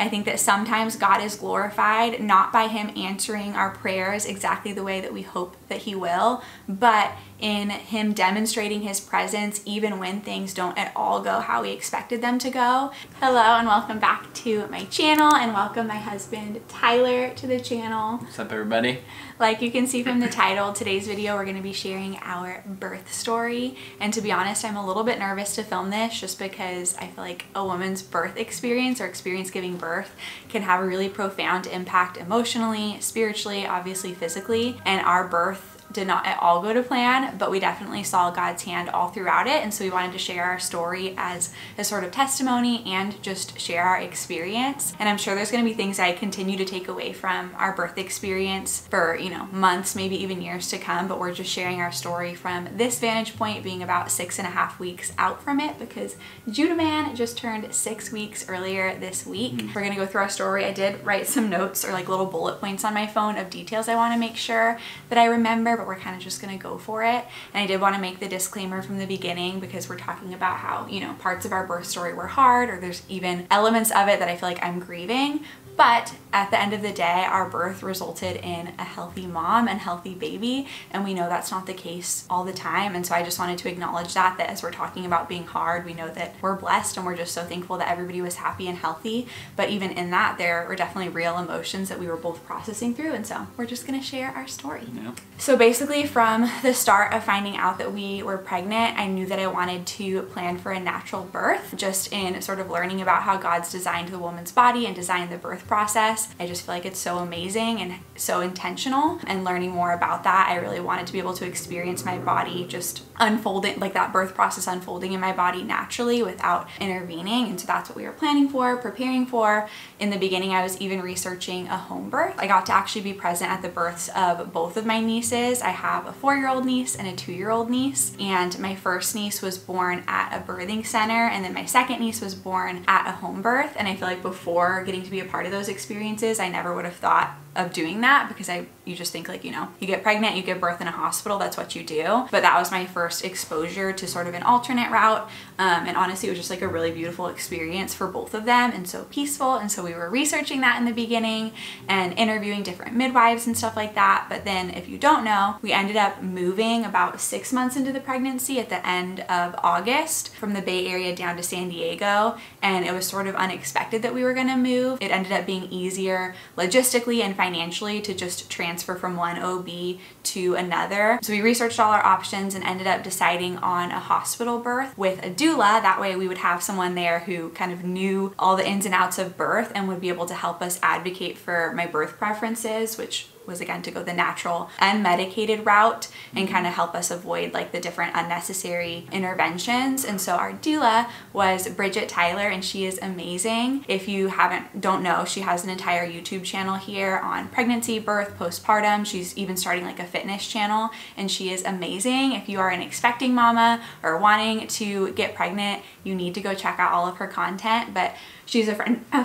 I think that sometimes God is glorified not by him answering our prayers exactly the way that we hope that he will, but in him demonstrating his presence even when things don't at all go how we expected them to go. Hello and welcome back to my channel, and welcome my husband Tyler to the channel. What's up, everybody? Like you can see from the title, today's video we're going to be sharing our birth story, and to be honest I'm a little bit nervous to film this just because I feel like a woman's birth experience or experience giving birth can have a really profound impact emotionally, spiritually, obviously physically, and our birth did not at all go to plan, but we definitely saw God's hand all throughout it, and so we wanted to share our story as a sort of testimony and just share our experience. And I'm sure there's going to be things I continue to take away from our birth experience for, you know, months, maybe even years to come, but we're just sharing our story from this vantage point, being about 6.5 weeks out from it, because Judah Man just turned 6 weeks earlier this week. We're going to go through our story. I did write some notes or like little bullet points on my phone of details I want to make sure that I remember, but we're kind of just gonna go for it. And I did want to make the disclaimer from the beginning because we're talking about how, you know, parts of our birth story were hard, or there's even elements of it that I feel like I'm grieving. But at the end of the day, our birth resulted in a healthy mom and healthy baby, and we know that's not the case all the time. And so I just wanted to acknowledge that as we're talking about being hard, we know that we're blessed and we're just so thankful that everybody was happy and healthy. But even in that, there were definitely real emotions that we were both processing through, and so we're just gonna share our story. Yeah. So basically from the start of finding out that we were pregnant, I knew that I wanted to plan for a natural birth, just in sort of learning about how God's designed the woman's body and designed the birth process. I just feel like it's so amazing and so intentional, and learning more about that, I really wanted to be able to experience my body just unfolding, like that birth process unfolding in my body naturally without intervening. And so that's what we were planning for, preparing for. In the beginning, I was even researching a home birth. I got to actually be present at the births of both of my nieces. I have a 4-year-old niece and a 2-year-old niece, and my first niece was born at a birthing center, and then my second niece was born at a home birth. And I feel like before getting to be a part of those experiences, I never would have thought of doing that, because you just think like, you know, you get pregnant, you give birth in a hospital, that's what you do. But that was my first exposure to sort of an alternate route, and honestly it was just like a really beautiful experience for both of them, and so peaceful. And so we were researching that in the beginning and interviewing different midwives and stuff like that. But then, if you don't know, we ended up moving about 6 months into the pregnancy at the end of August from the Bay Area down to San Diego, and it was sort of unexpected that we were going to move. It ended up being easier logistically and financially to just transfer from one OB to another. So we researched all our options and ended up deciding on a hospital birth with a doula. That way we would have someone there who kind of knew all the ins and outs of birth and would be able to help us advocate for my birth preferences, which was again to go the natural unmedicated route and kind of help us avoid like the different unnecessary interventions. And so our doula was Bridget Tyler, and she is amazing. If you don't know, she has an entire YouTube channel here on pregnancy, birth, postpartum. She's even starting like a fitness channel, and she is amazing. If you are an expecting mama or wanting to get pregnant, you need to go check out all of her content. But she's a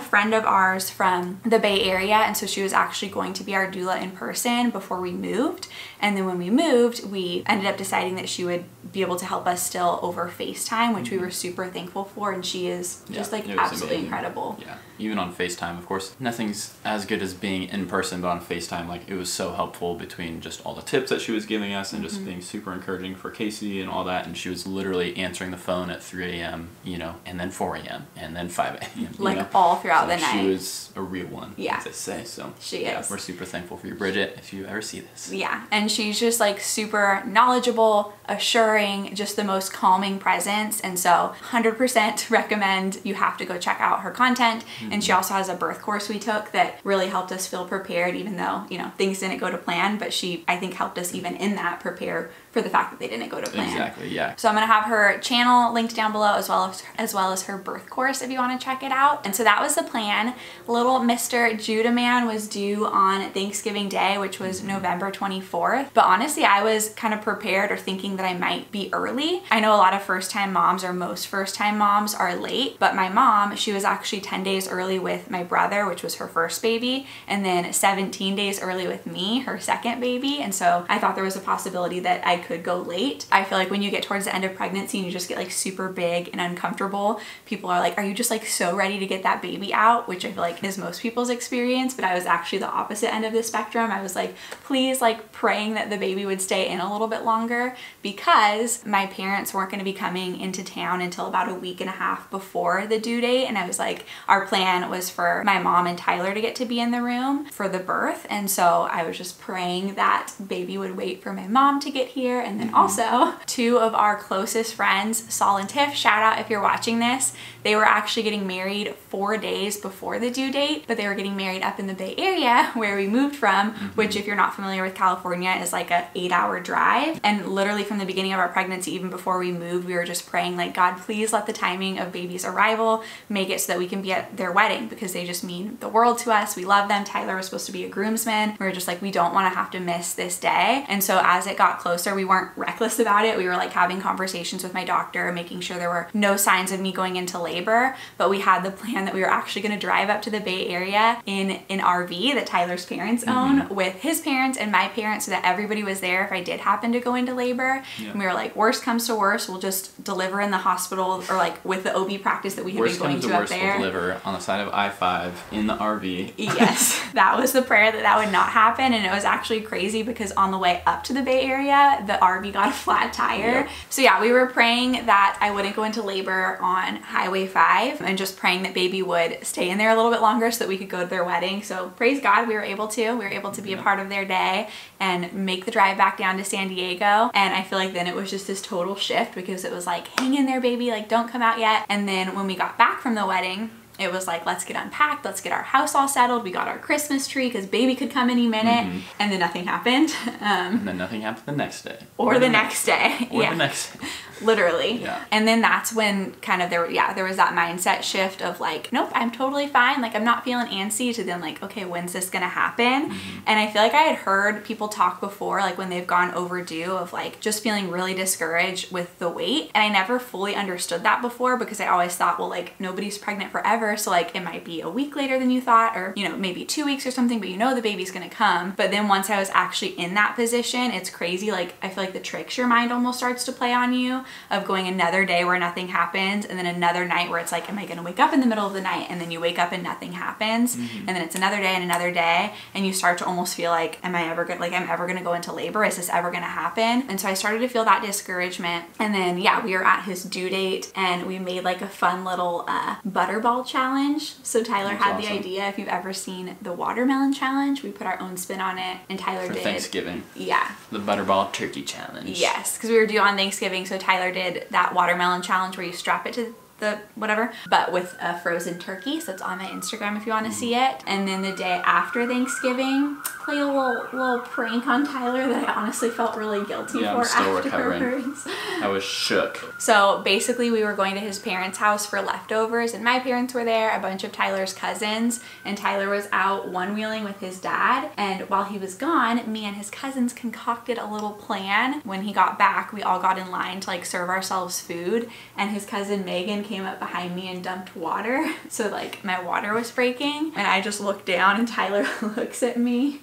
friend of ours from the Bay Area, and so she was actually going to be our doula in person before we moved. And then when we moved, we ended up deciding that she would be able to help us still over FaceTime, which we were super thankful for, and she is just like absolutely amazing. Incredible. Yeah, even on FaceTime, of course, nothing's as good as being in person, but on FaceTime, like it was so helpful between just all the tips that she was giving us and just being super encouraging for Kaci and all that. And she was literally answering the phone at 3 a.m., you know, and then 4 a.m. and then 5 a.m. Like, you know? all throughout so the night. She was a real one, yeah, as they say. So she is. We're super thankful for you, Bridget, if you ever see this. Yeah, and she's just like super knowledgeable, assuring, just the most calming presence. And so 100% recommend, you have to go check out her content. And she also has a birth course we took that really helped us feel prepared, even though, you know, things didn't go to plan, but she, I think, helped us even in that prepare for the fact that they didn't go to plan. Exactly, yeah. So I'm gonna have her channel linked down below, as well as her birth course if you want to check it out. And so that was the plan. Little Mr. Judah Man was due on Thanksgiving Day, which was November 24th. But honestly, I was kind of prepared or thinking that I might be early. I know a lot of first-time moms, or most first-time moms, are late, but my mom, she was actually 10 days early with my brother, which was her first baby, and then 17 days early with me, her second baby. And so I thought there was a possibility that I could go late. I feel like when you get towards the end of pregnancy and you just get like super big and uncomfortable, people are like, are you just like so ready to get that baby out? Which I feel like is most people's experience, but I was actually the opposite end of the spectrum. I was like, please, like praying that the baby would stay in a little bit longer, because my parents weren't going to be coming into town until about a week and a half before the due date. And I was like, our plan was for my mom and Tyler to get to be in the room for the birth. And so I was just praying that baby would wait for my mom to get here. And then also 2 of our closest friends, Saul and Tiff, shout out if you're watching this, they were actually getting married 4 days before the due date, but they were getting married up in the Bay Area where we moved from, which if you're not familiar with California is like a 8-hour drive. And literally from the beginning of our pregnancy, even before we moved, we were just praying like, God, please let the timing of baby's arrival make it so that we can be at their wedding, because they just mean the world to us. We love them. Tyler was supposed to be a groomsman. We were just like, we don't want to have to miss this day. And so as it got closer, we weren't reckless about it. We were like having conversations with my doctor, making sure there were no signs of me going into labor, but we had the plan that we were actually going to drive up to the Bay Area in an RV that Tyler's parents own with his parents and my parents, so that everybody was there if I did happen to go into labor. And we were like, worst comes to worst, we'll just deliver in the hospital, or like with the OB practice that we had been going to up there. We'll deliver on the side of I-5 in the RV. Yes, that was the prayer, that would not happen. And it was actually crazy because on the way up to the Bay Area, the RV got a flat tire. So yeah, we were praying that I wouldn't go into labor on Highway 5, and just praying that baby would stay in there a little bit longer so that we could go to their wedding. So praise God, we were able to. We were able to be a part of their day and make the drive back down to San Diego. And I feel like then it was just this total shift, because it was like, hang in there, baby, like don't come out yet. And then when we got back from the wedding, it was like, let's get unpacked, let's get our house all settled. We got our Christmas tree because baby could come any minute. And then nothing happened. And then nothing happened the next day. Or the next day. Or the next day. Literally. And then that's when kind of there was that mindset shift of like, nope, I'm totally fine. Like I'm not feeling antsy, to then like, okay, when's this gonna happen? And I feel like I had heard people talk before, like when they've gone overdue, of like just feeling really discouraged with the wait. And I never fully understood that before, because I always thought, well, like nobody's pregnant forever. So like it might be a week later than you thought, or you know, maybe 2 weeks or something, but you know the baby's gonna come. But then once I was actually in that position, it's crazy. Like I feel like the tricks your mind almost starts to play on you, of going another day where nothing happens, and then another night where it's like, am I gonna wake up in the middle of the night? And then you wake up and nothing happens. And then it's another day and another day, and you start to almost feel like, am I ever gonna go into labor? Is this ever gonna happen? And so I started to feel that discouragement. And then yeah, we were at his due date, and we made like a fun little butterball challenge. So Tyler had the idea, if you've ever seen the watermelon challenge, we put our own spin on it, and Tyler did Thanksgiving. Yeah. The butterball turkey challenge. Yes, because we were due on Thanksgiving, so Tyler did that watermelon challenge where you strap it to the whatever, but with a frozen turkey. So it's on my Instagram if you want to see it. And then the day after Thanksgiving, played a little prank on Tyler that I honestly felt really guilty for. I'm still recovering. Afterwards. I was shook. So basically we were going to his parents' house for leftovers, and my parents were there, a bunch of Tyler's cousins, and Tyler was out one-wheeling with his dad. And while he was gone, me and his cousins concocted a little plan. When he got back, we all got in line to like serve ourselves food, and his cousin Megan came up behind me and dumped water. So like my water was breaking, and I just looked down, and Tyler looks at me.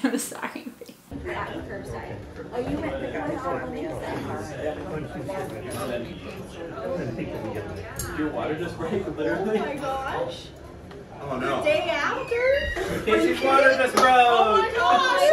I'm sorry. Yeah, curbside. Oh, you went the Your water just broke, literally. Oh my gosh. Oh no. The day after? Kaci's water just broke. Oh my gosh.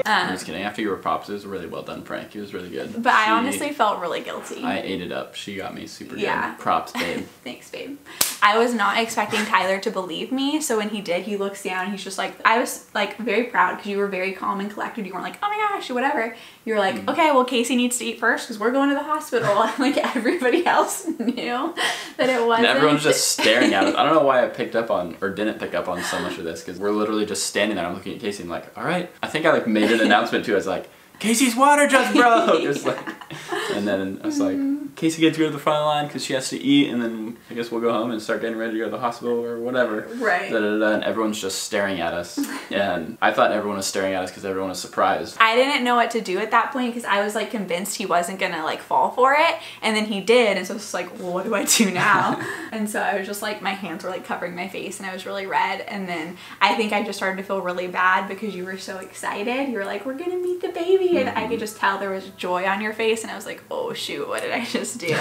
I'm just kidding. After your props, it was a really well done prank. It was really good. But I honestly felt really guilty. I ate it up. She got me super good. Props, babe. Thanks, babe. I was not expecting Tyler to believe me, so when he did, he looks down, he's just like, I was like very proud because you were very calm and collected. You weren't like, oh my gosh, or whatever. You were like, okay, well, Kaci needs to eat first because we're going to the hospital. And like everybody else knew that it wasn't. And everyone's just staring at us. I don't know why I picked up on, or didn't pick up on so much of this, because we're literally just standing there. I'm looking at Kaci and I'm like, all right. I think I like made an announcement too. I was like, Kaci's water just broke. Just like, and then I was like, Kaci gets to go to the front of the line because she has to eat, and then I guess we'll go home and start getting ready to go to the hospital or whatever. Right. And everyone's just staring at us. And I thought everyone was staring at us because everyone was surprised. I didn't know what to do at that point because I was like convinced he wasn't gonna like fall for it, and then he did, and so it's like, well, what do I do now? And so I was just like, my hands were like covering my face and I was really red, and then I think I just started to feel really bad because you were so excited. You were like, we're gonna meet the baby, and I could just tell there was joy on your face, and I was like, oh shoot, what did I just do?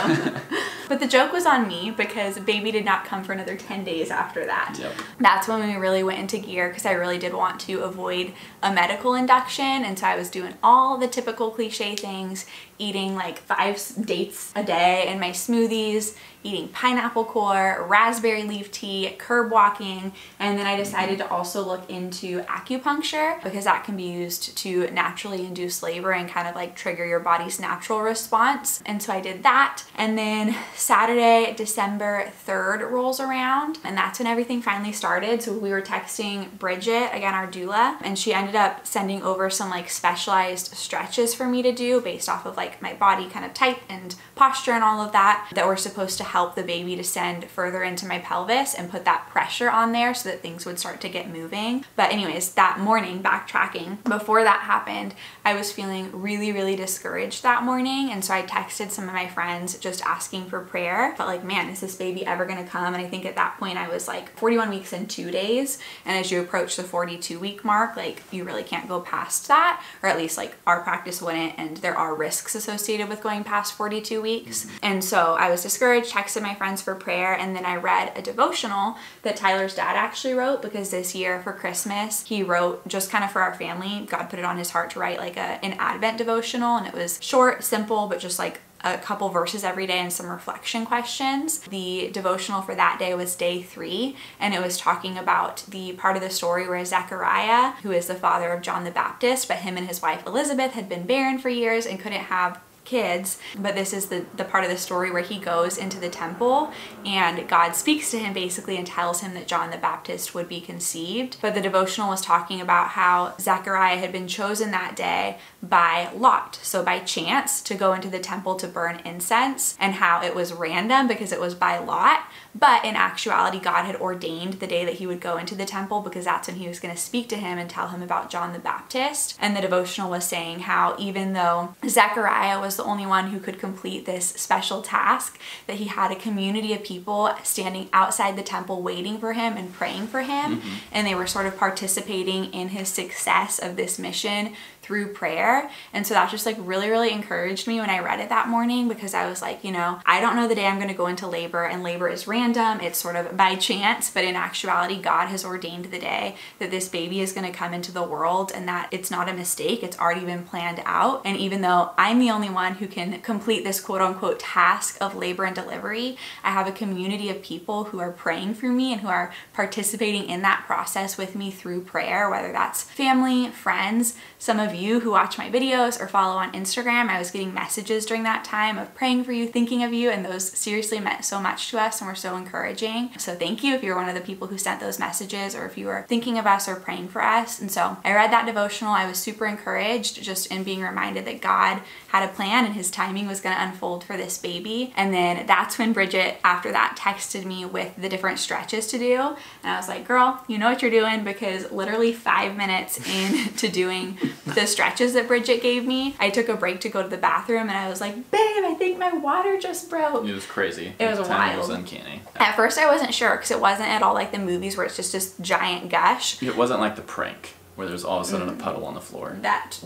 But the joke was on me because baby did not come for another 10 days after that. Yep. That's when we really went into gear because I really did want to avoid a medical induction, and so I was doing all the typical cliche things, eating like 5 dates a day in my smoothies, eating pineapple core, raspberry leaf tea, curb walking, and then I decided to also look into acupuncture because that can be used to naturally induce labor and kind of like trigger your body's natural response. And so I did that, and then Saturday, December 3rd rolls around, and that's when everything finally started. So we were texting Bridget, again our doula, and she ended up sending over some like specialized stretches for me to do based off of like my body kind of type and posture and all of that were supposed to help the baby descend further into my pelvis and put that pressure on there so that things would start to get moving. But anyways, that morning, backtracking, before that happened, I was feeling really, really discouraged that morning, and so I texted some of my friends just asking for prayer. But like, man, is this baby ever gonna come? And I think at that point I was like 41 weeks and 2 days, and as you approach the 42-week mark, like you really can't go past that, or at least like our practice wouldn't, and there are risks associated with going past 42 weeks. And so I was discouraged, texted my friends for prayer, and then I read a devotional that Tyler's dad actually wrote because this year for Christmas he wrote, just kind of for our family, God put it on his heart to write like an Advent devotional, and it was short, simple, but just like a couple verses every day and some reflection questions. The devotional for that day was day 3, and it was talking about the part of the story where Zechariah, who is the father of John the Baptist, but him and his wife Elizabeth had been barren for years and couldn't have kids, but this is the part of the story where he goes into the temple and God speaks to him basically and tells him that John the Baptist would be conceived. But the devotional was talking about how Zechariah had been chosen that day by lot, so by chance, to go into the temple to burn incense, and how it was random because it was by lot, but in actuality God had ordained the day that he would go into the temple because that's when he was going to speak to him and tell him about John the Baptist. And the devotional was saying how even though Zechariah was the only one who could complete this special task, that he had a community of people standing outside the temple waiting for him and praying for him, and they were sort of participating in his success of this mission through prayer. And so that just like really, really encouraged me when I read it that morning, because I was like, you know, I don't know the day I'm going to go into labor, and labor is random, it's sort of by chance, but in actuality God has ordained the day that this baby is going to come into the world, and that it's not a mistake, it's already been planned out. And even though I'm the only one who can complete this quote unquote task of labor and delivery, I have a community of people who are praying for me and who are participating in that process with me through prayer, whether that's family, friends, some of you who watch my videos or follow on Instagram. I was getting messages during that time of praying for you, thinking of you, and those seriously meant so much to us and were so encouraging. So thank you if you're one of the people who sent those messages, or if you were thinking of us or praying for us. And so I read that devotional. I was super encouraged just in being reminded that God had a plan and his timing was going to unfold for this baby. And then that's when Bridget, after that, texted me with the different stretches to do. And I was like, girl, you know what you're doing, because literally 5 minutes into doing the stretches that Bridget gave me, I took a break to go to the bathroom, and I was like, babe, I think my water just broke. It was crazy. It was wild. It was uncanny. At first I wasn't sure because it wasn't at all like the movies where it's just this giant gush. It wasn't like the prank where there's all of a sudden a puddle on the floor. That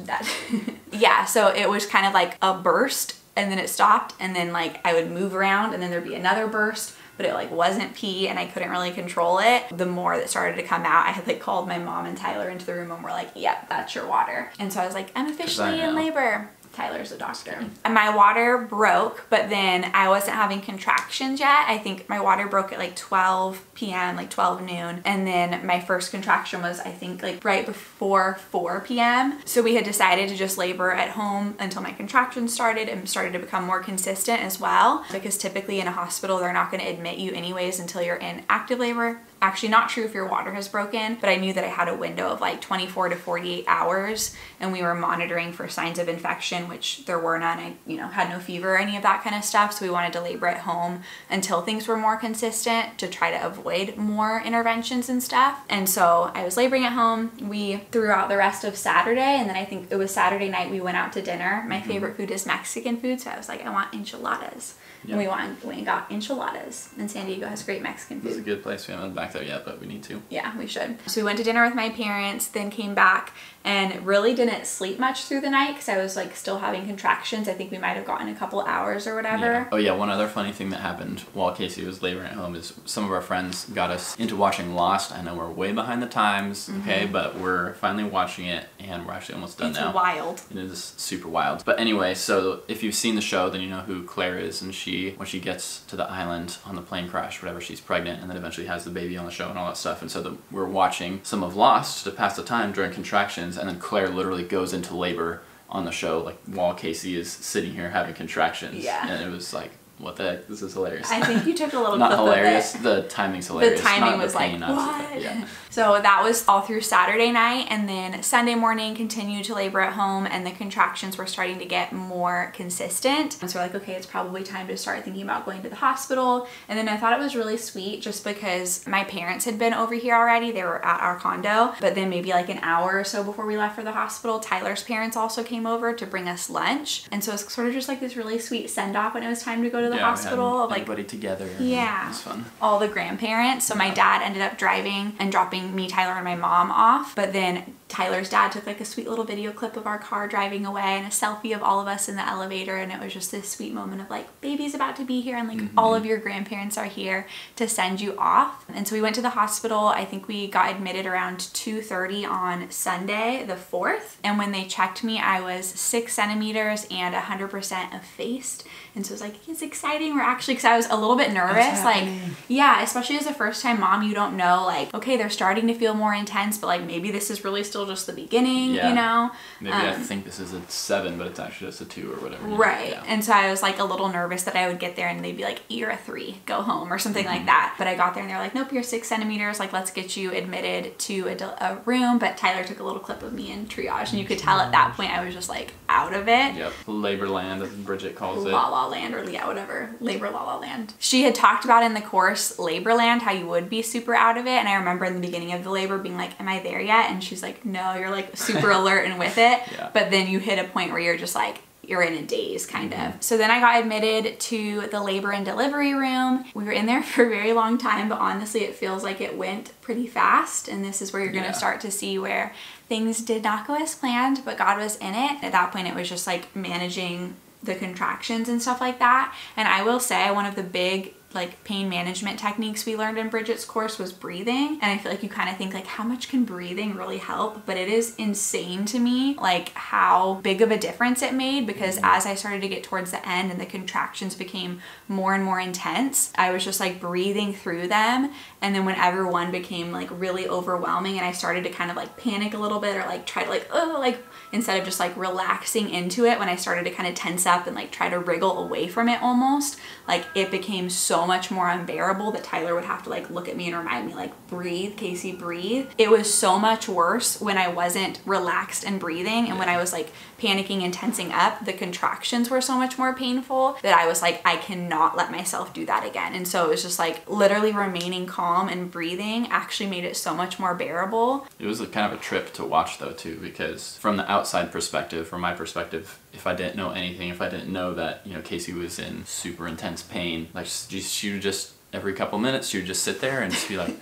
yeah, so it was kind of like a burst, and then it stopped, and then like I would move around, and then there'd be another burst, but it like wasn't pee, and I couldn't really control it. The more that started to come out, I had like called my mom and Tyler into the room, and we're like, yep, that's your water. And so I was like, I'm officially in labor. Tyler's a doctor. And my water broke, but then I wasn't having contractions yet. I think my water broke at like 12 p.m., like 12 noon. And then my first contraction was, I think, like right before 4 p.m. So we had decided to just labor at home until my contractions started and started to become more consistent as well. Because typically in a hospital, they're not going to admit you anyways until you're in active labor. Actually, not true if your water has broken, but I knew that I had a window of like 24 to 48 hours, and we were monitoring for signs of infection, which there were none. I, had no fever or any of that kind of stuff. So we wanted to labor at home until things were more consistent to try to avoid more interventions and stuff. And so I was laboring at home. We threw out the rest of Saturday, and then I think it was Saturday night we went out to dinner. My favorite food is Mexican food, so I was like, I want enchiladas. Yep. And we went and got enchiladas, and San Diego has great Mexican food. It's a good place. We haven't been back there yet, but we need to. Yeah, we should. So we went to dinner with my parents, then came back and really didn't sleep much through the night because I was like still having contractions. I think we might have gotten a couple hours or whatever. Yeah. Oh yeah, one other funny thing that happened while Kaci was laboring at home is some of our friends got us into watching Lost. I know we're way behind the times, okay, but we're finally watching it and we're actually almost done now. It's wild. It is super wild. But anyway, so if you've seen the show, then you know who Claire is, and when she gets to the island on the plane crash, whatever, she's pregnant and then eventually has the baby on the show and all that stuff. And so we're watching some of Lost to pass the time during contractions, and then Claire literally goes into labor on the show, like while Kaci is sitting here having contractions. Yeah. And it was like, what the heck? This is hilarious. I think you took a little Not clip hilarious. of it. The timing's hilarious. The timing Not was the pain, like, what? Yeah. So that was all through Saturday night, and then Sunday morning continued to labor at home, and the contractions were starting to get more consistent. And so we're like, okay, it's probably time to start thinking about going to the hospital. And then I thought it was really sweet just because my parents had been over here already. They were at our condo, but then maybe like an hour or so before we left for the hospital, Tyler's parents also came over to bring us lunch. And so it's sort of just like this really sweet send-off when it was time to go to the hospital. Like everybody together. Yeah. It was fun. All the grandparents. So my dad ended up driving and dropping me, Tyler, and my mom off. But then Tyler's dad took like a sweet little video clip of our car driving away and a selfie of all of us in the elevator. And it was just this sweet moment of like, baby's about to be here and like all of your grandparents are here to send you off. And so we went to the hospital. I think we got admitted around 2:30 on Sunday, the 4th. And when they checked me, I was 6 centimeters and 100% effaced. And so it was like, it's exciting. We're actually, because I was a little bit nervous. Like, yeah, especially as a first time mom, you don't know, like, okay, they're starting to feel more intense, but like maybe this is really still just the beginning, you know? Maybe I think this is a 7, but it's actually just a 2 or whatever. Right. Yeah. And so I was like a little nervous that I would get there and they'd be like, you're a 3, go home or something like that. But I got there and they're like, nope, you're 6 centimeters. Like, let's get you admitted to a room. But Tyler took a little clip of me in triage, and you could tell at that point I was just like out of it. Yep. Labor land, as Bridget calls it. La La Land, or yeah, whatever. Labor La La Land. She had talked about in the course Labor Land how you would be super out of it. And I remember in the beginning of the labor being like, am I there yet? And she's like, no, you're like super alert and with it. Yeah. But then you hit a point where you're just like, you're in a daze kind of. So then I got admitted to the labor and delivery room. We were in there for a very long time, but honestly it feels like it went pretty fast. And this is where you're gonna start to see where things did not go as planned, but God was in it. At that point it was just like managing the contractions and stuff like that. And I will say one of the big like pain management techniques we learned in Bridget's course was breathing. And I feel like you kind of think like, how much can breathing really help? But it is insane to me like how big of a difference it made, because as I started to get towards the end and the contractions became more and more intense, I was just like breathing through them. And then whenever one became like really overwhelming and I started to kind of like panic a little bit or like try to like, oh, like instead of just like relaxing into it, when I started to kind of tense up and like try to wriggle away from it almost, like it became so much more unbearable that Tyler would have to like look at me and remind me like, breathe, Kaci, breathe. It was so much worse when I wasn't relaxed and breathing, and when I was like panicking and tensing up, the contractions were so much more painful that I was like, I cannot let myself do that again. And so it was just like literally remaining calm and breathing actually made it so much more bearable. It was kind of a trip to watch though too, because from the outside perspective, from my perspective, if I didn't know anything, if I didn't know that, you know, Kaci was in super intense pain, like she would just, every couple minutes, she would just sit there and just be like,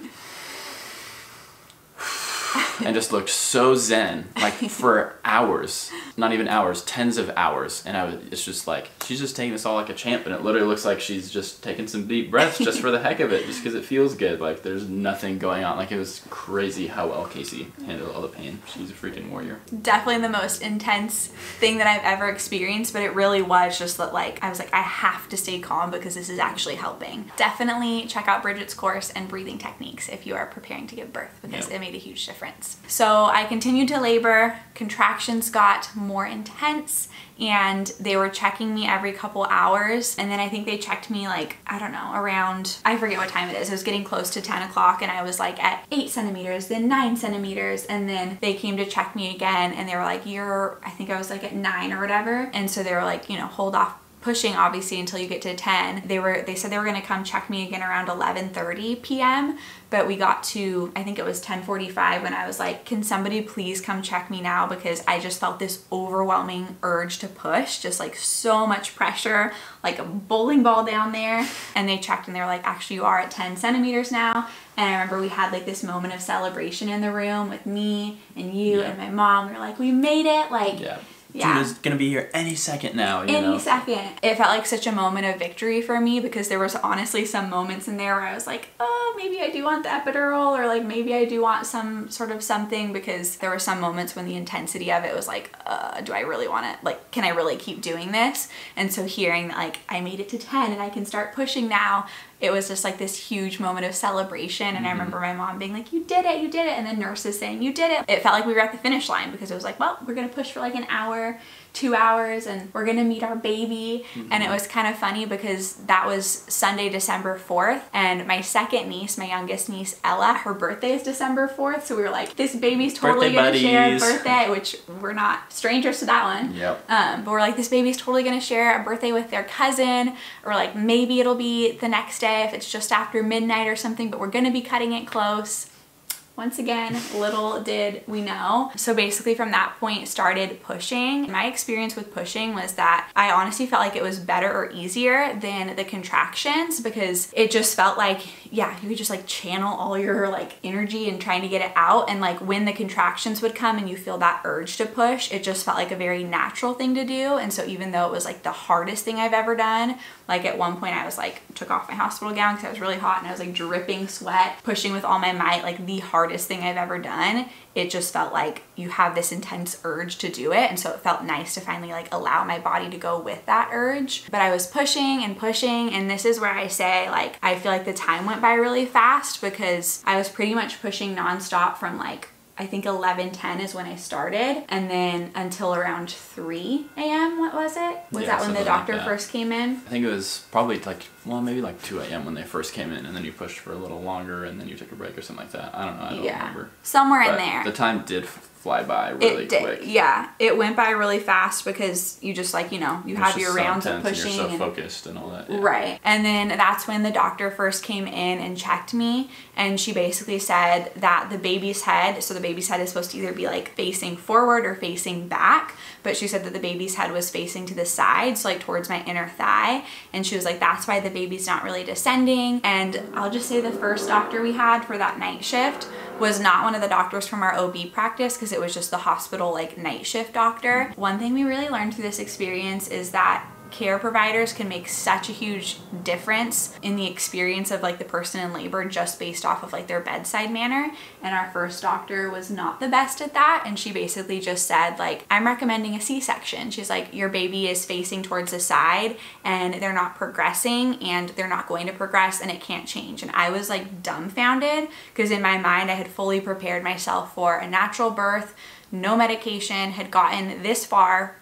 and just looked so zen, like for hours, not even hours, tens of hours. And it's just like, she's just taking this all like a champ, and it literally looks like she's just taking some deep breaths just for the heck of it, just because it feels good. Like there's nothing going on. Like it was crazy how well Kaci handled all the pain. She's a freaking warrior. Definitely the most intense thing that I've ever experienced, but it really was just that like, I was like, I have to stay calm because this is actually helping. Definitely check out Bridget's course and breathing techniques if you are preparing to give birth, because it made a huge difference. stress. So I continued to labor, contractions got more intense, and they were checking me every couple hours. And then I think they checked me like, I don't know, around, I forget what time it is. It was getting close to 10 o'clock and I was like at 8 centimeters, then 9 centimeters. And then they came to check me again and they were like, I think I was like at 9 or whatever. And so they were like, you know, hold off pushing obviously until you get to 10. They said they were gonna come check me again around 11:30 p.m. But we got to, I think it was 10:45 when I was like, can somebody please come check me now? Because I just felt this overwhelming urge to push, just like so much pressure, like a bowling ball down there. And they checked and they were like, actually you are at 10 centimeters now. And I remember we had like this moment of celebration in the room with me and you and my mom. We were like, we made it, like, Juna's gonna be here any second now, you know? Any second. It felt like such a moment of victory for me because there was honestly some moments in there where I was like, oh, maybe I do want the epidural, or like maybe I do want some sort of something, because there were some moments when the intensity of it was like, do I really want it? Like, can I really keep doing this? And so hearing that like I made it to 10 and I can start pushing now, it was just like this huge moment of celebration. And I remember my mom being like, you did it, you did it. And then nurses saying, you did it. It felt like we were at the finish line because it was like, well, we're gonna push for like an hour, 2 hours, and we're gonna meet our baby. And it was kind of funny because that was Sunday, December 4th. And my second niece, my youngest niece, Ella, her birthday is December 4th. So we were like, this baby's totally gonna share a birthday, which we're not strangers to that one. But we're like, this baby's totally gonna share a birthday with their cousin, or like maybe it'll be the next day if it's just after midnight or something, but we're gonna be cutting it close. Once again, little did we know. So basically from that point started pushing. My experience with pushing was that I honestly felt like it was better or easier than the contractions, because it just felt like, yeah, you could just like channel all your like energy and trying to get it out. And like when the contractions would come and you feel that urge to push, it just felt like a very natural thing to do. And so even though it was like the hardest thing I've ever done, like at one point I was like, took off my hospital gown because I was really hot and I was like dripping sweat, pushing with all my might, like the hardest thing I've ever done. It just felt like you have this intense urge to do it. And so it felt nice to finally like allow my body to go with that urge. But I was pushing and pushing. And this is where I say, like, I feel like the time went by really fast because I was pretty much pushing nonstop from like, I think 11:10 is when I started, and then until around 3 a.m. What was it? Was that when the doctor first came in? I think it was probably like, well, maybe like 2 a.m. when they first came in, and then you pushed for a little longer, and then you took a break or something like that. I don't know. I don't remember. Somewhere in there. The time did fly by really quick. Yeah, it went by really fast because you just like, you know, you have your rounds of pushing. And you're so focused and all that. Yeah. Right. And then that's when the doctor first came in and checked me, and she basically said that the baby's head, so the baby's head is supposed to either be like facing forward or facing back, but she said that the baby's head was facing to the side, so like towards my inner thigh, and she was like, that's why the baby's not really descending. And I'll just say the first doctor we had for that night shift was not one of the doctors from our OB practice, because it was just the hospital like night shift doctor. One thing we really learned through this experience is that care providers can make such a huge difference in the experience of like the person in labor just based off of like their bedside manner. And our first doctor was not the best at that, and she basically just said like, I'm recommending a C-section. She's like, your baby is facing towards the side and they're not progressing and they're not going to progress and it can't change. And I was like dumbfounded, because in my mind I had fully prepared myself for a natural birth, no medication, had gotten this far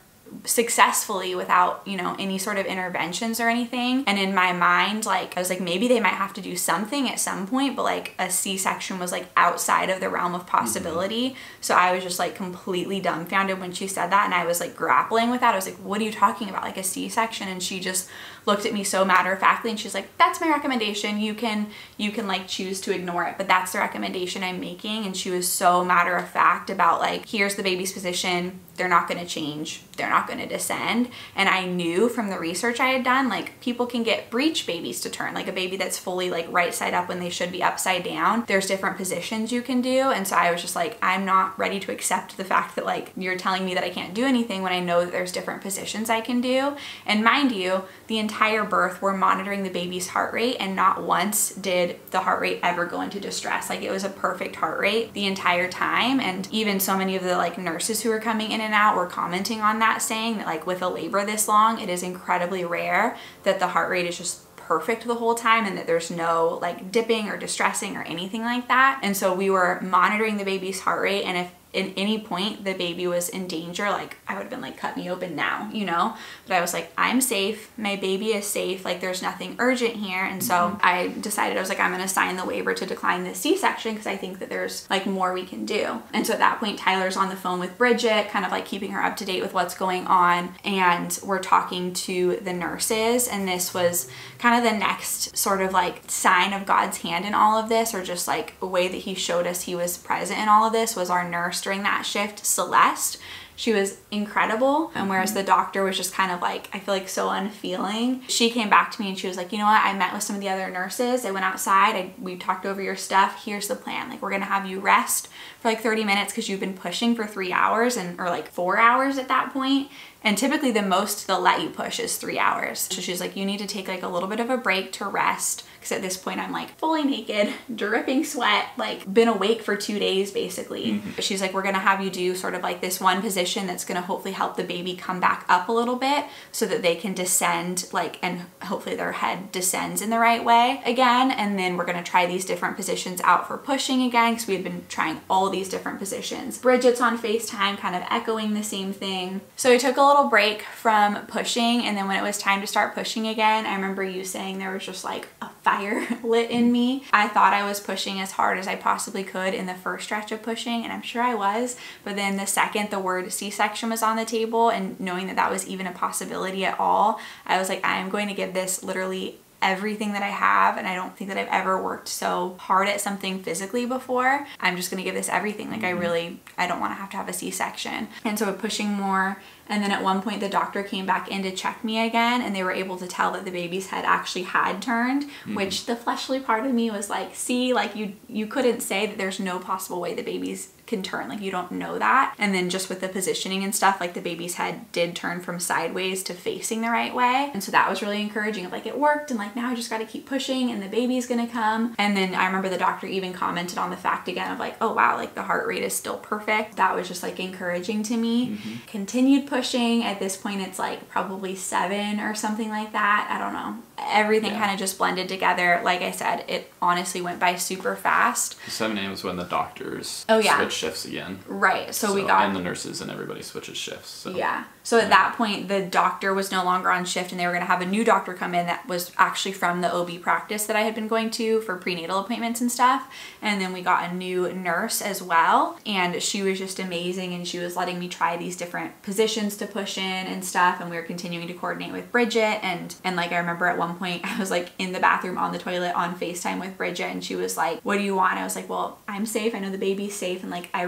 successfully without, you know, any sort of interventions or anything. And in my mind, like, I was like, maybe they might have to do something at some point, but like a C-section was like outside of the realm of possibility. So I was just like completely dumbfounded when she said that, and I was like grappling with that. I was like, what are you talking about, like a C-section? And she just looked at me so matter-of-factly and she's like, that's my recommendation. You can like choose to ignore it, but that's the recommendation I'm making. And she was so matter-of-fact about like, here's the baby's position, they're not going to change, they're not going to descend. And I knew from the research I had done, like, people can get breech babies to turn, like a baby that's fully like right side up when they should be upside down. There's different positions you can do. And so I was just like, I'm not ready to accept the fact that like you're telling me that I can't do anything when I know that there's different positions I can do. And mind you, the entire birth we're monitoring the baby's heart rate, and not once did the heart rate ever go into distress. Like, it was a perfect heart rate the entire time. And even so many of the like nurses who were coming in and out were commenting on that, saying that like with a labor this long, it is incredibly rare that the heart rate is just perfect the whole time and that there's no like dipping or distressing or anything like that. And so we were monitoring the baby's heart rate, and if at any point the baby was in danger, like I would have been like, cut me open now, you know? But I was like, I'm safe, my baby is safe, like there's nothing urgent here. And so I decided, I was like, I'm gonna sign the waiver to decline the C-section because I think that there's like more we can do. And so at that point, Tyler's on the phone with Bridget, kind of like keeping her up to date with what's going on, and we're talking to the nurses. And this was kind of the next sort of like sign of God's hand in all of this, or just like a way that he showed us he was present in all of this, was our nurse during that shift, Celeste. She was incredible. And whereas the doctor was just kind of like, I feel like so unfeeling, she came back to me and she was like, you know what, I met with some of the other nurses, I went outside, we talked over your stuff, here's the plan, like we're gonna have you rest for like 30 minutes because you've been pushing for 3 hours, and or like 4 hours at that point. And typically the most they'll let you push is 3 hours. So she's like, you need to take like a little bit of a break to rest. Because at this point I'm like fully naked, dripping sweat, like been awake for 2 days basically. She's like, we're gonna have you do sort of like this one position that's gonna hopefully help the baby come back up a little bit so that they can descend, like, and hopefully their head descends in the right way again. And then we're gonna try these different positions out for pushing again, because we had been trying all these different positions. Bridget's on FaceTime kind of echoing the same thing. So we took a little break from pushing, and then when it was time to start pushing again, I remember you saying there was just like a fire lit in me. I thought I was pushing as hard as I possibly could in the first stretch of pushing, and I'm sure I was, but then the second the word C-section was on the table, and knowing that that was even a possibility at all, I was like, I am going to give this literally everything that I have, and I don't think that I've ever worked so hard at something physically before. I'm just gonna give this everything. Like I don't want to have a C-section. And so pushing more. And then at one point the doctor came back in to check me again, and they were able to tell that the baby's head actually had turned, which the fleshly part of me was like, see, like you couldn't say that there's no possible way the baby's can turn, like you don't know that. And then just with the positioning and stuff, like the baby's head did turn from sideways to facing the right way. And so that was really encouraging of like, it worked, and like now I just got to keep pushing and the baby's gonna come. And then I remember the doctor even commented on the fact again of like, oh wow, like the heart rate is still perfect. That was just like encouraging to me. Continued pushing. At this point it's like probably 7 or something like that, I don't know. Everything kind of just blended together. Like I said, it honestly went by super fast. 7 a.m. was when the doctors switched shifts again. Right. So we got... And the nurses and everybody switches shifts. So. Yeah. So at that point, the doctor was no longer on shift, and they were going to have a new doctor come in that was actually from the OB practice that I had been going to for prenatal appointments and stuff. And then we got a new nurse as well, and she was just amazing, and she was letting me try these different positions to push in and stuff, and we were continuing to coordinate with Bridget. And like I remember at one point I was like in the bathroom on the toilet on FaceTime with Bridget, and she was like, what do you want? I was like, well, I'm safe, I know the baby's safe, and like I